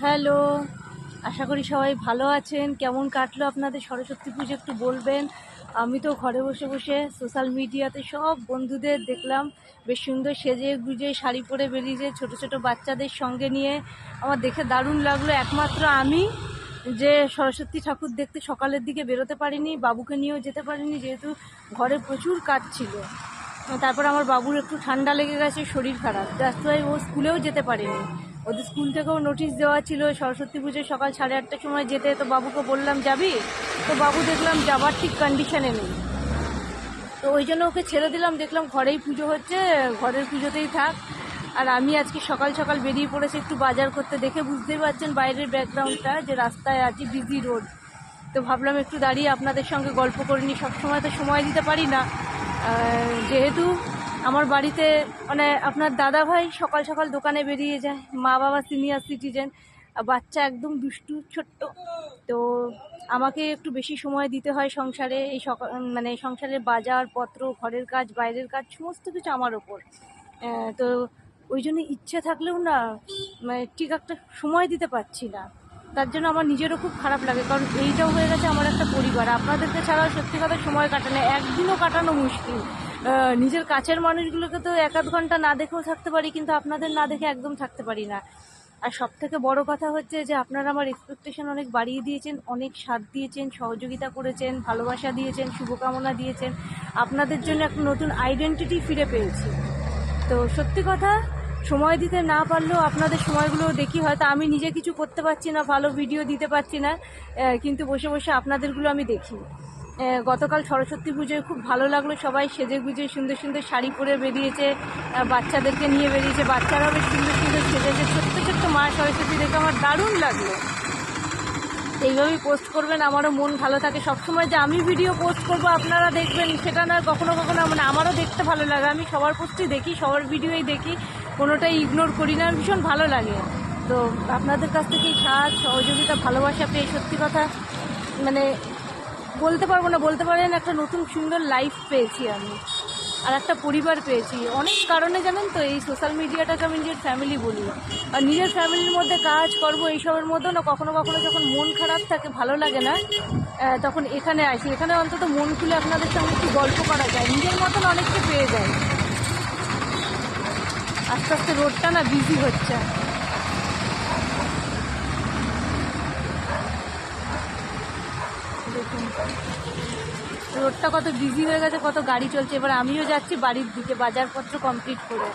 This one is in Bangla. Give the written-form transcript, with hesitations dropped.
হ্যালো, আশা করি সবাই ভালো আছেন। কেমন কাটলো আপনাদের সরস্বতী পুজো একটু বলবেন। আমি তো ঘরে বসে বসে সোশ্যাল মিডিয়াতে সব বন্ধুদের দেখলাম বেশ সুন্দর সেজে গুজে শাড়ি পরে বেরিয়েছে, ছোট ছোট বাচ্চাদের সঙ্গে নিয়ে। আমার দেখে দারুণ লাগলো। একমাত্র আমি যে সরস্বতী ঠাকুর দেখতে সকালের দিকে বেরোতে পারিনি, বাবুকে নিয়েও যেতে পারিনি, যেহেতু ঘরে প্রচুর কাজ ছিল। তারপর আমার বাবুর একটু ঠান্ডা লেগে গেছে, শরীর খারাপ, দ্যাটস ওয়াই ও স্কুলেও যেতে পারেনি। ওদের স্কুল থেকেও নোটিশ দেওয়া ছিল সরস্বতী পুজোয় সকাল 8:30টার সময় যেতে। তো বাবুকে বললাম যাবি, তো বাবু দেখলাম যাবার ঠিক কন্ডিশনে নেই। তো ওই জন্য ওকে ছেড়ে দিলাম, দেখলাম ঘরেই পুজো হচ্ছে, ঘরের পুজোতেই থাক। আর আমি আজকে সকাল সকাল বেরিয়ে পড়েছি একটু বাজার করতে। দেখে বুঝতেই পারছেন বাইরের ব্যাকগ্রাউন্ডটা, যে রাস্তায় আছি, বিজি রোড। তো ভাবলাম একটু দাঁড়িয়ে আপনাদের সঙ্গে গল্প করে নিই। সবসময় তো সময় দিতে পারি না, যেহেতু আমার বাড়িতে মানে আপনার দাদা ভাই সকাল সকাল দোকানে বেরিয়ে যায়, মা বাবা সিনিয়র সিটিজেন, বাচ্চা একদম দুষ্টু ছোট্ট। তো আমাকে একটু বেশি সময় দিতে হয় সংসারে। এই মানে সংসারের বাজার পত্র, ঘরের কাজ, বাইরের কাজ, সমস্ত কিছু আমার ওপর। তো ওই জন্য ইচ্ছে থাকলেও না মানে ঠিক একটা সময় দিতে পারছি না। তার জন্য আমার নিজেরও খুব খারাপ লাগে, কারণ এইটাও হয়ে গেছে আমার একটা পরিবার। আপনাদেরকে ছাড়াও সত্যি কথা সময় কাটানো, একদিনও কাটানো মুশকিল। নিজের কাছের মানুষগুলোকে তো 1-8 ঘন্টা না দেখেও থাকতে পারি, কিন্তু আপনাদের না দেখে একদম থাকতে পারি না। আর সব থেকে বড় কথা হচ্ছে যে আপনারা আমার এক্সপেকটেশন অনেক বাড়িয়ে দিয়েছেন, অনেক সাথ দিয়েছেন, সহযোগিতা করেছেন, ভালোবাসা দিয়েছেন, শুভকামনা দিয়েছেন। আপনাদের জন্য একটা নতুন আইডেন্টিটি ফিরে পেয়েছি। তো সত্যি কথা, সময় দিতে না পারলেও আপনাদের সময়গুলো দেখি। হয়তো আমি নিজে কিছু করতে পারছি না, ভালো ভিডিও দিতে পারছি না, কিন্তু বসে বসে আপনাদেরগুলো আমি দেখি। গতকাল সরস্বতী পুজোয় খুব ভালো লাগলো, সবাই সেজে গুজে সুন্দর সুন্দর শাড়ি পরে বেরিয়েছে, বাচ্চাদেরকে নিয়ে বেরিয়েছে, বাচ্চারাও বেশ সুন্দর সুন্দর সেজেছে, ছোট্ট ছোট্ট মা সরস্বতী দেখে আমার দারুণ লাগলো। এইভাবেই পোস্ট করবেন, আমারও মন ভালো থাকে। সবসময় যে আমি ভিডিও পোস্ট করব আপনারা দেখবেন সেটা না, কখনো কখনো মানে আমারও দেখতে ভালো লাগে। আমি সবার পোস্টই দেখি, সবার ভিডিওই দেখি, কোনোটাই ইগনোর করি না, ভীষণ ভালো লাগে। তো আপনাদের কাছ থেকে সাথ সহযোগিতা ভালোবাসা পেয়ে সত্যি কথা মানে বলতে পারবো না, বলতে পারেন একটা নতুন সুন্দর লাইফ পেয়েছি আমি, আর একটা পরিবার পেয়েছি অনেক কারণে। জানেন তো, এই সোশ্যাল মিডিয়াটাকে আমি নিজের ফ্যামিলি বলি। আর নিজের ফ্যামিলির মধ্যে কাজ করবো এইসবের মধ্যেও না কখনো কখনো যখন মন খারাপ থাকে, ভালো লাগে না, তখন এখানে আসি। এখানে অন্তত মন খুলে আপনাদের সঙ্গে একটু গল্প করা যায়, নিজের মতন অনেককে পেয়ে যায়। আস্তে আস্তে রোডটা না বিজি হচ্ছে। দেখুন রোডটা কত বিজি হয়ে গেছে, কত গাড়ি চলছে। এবার আমিও যাচ্ছি বাড়ির দিকে বাজারপত্র কমপ্লিট করে।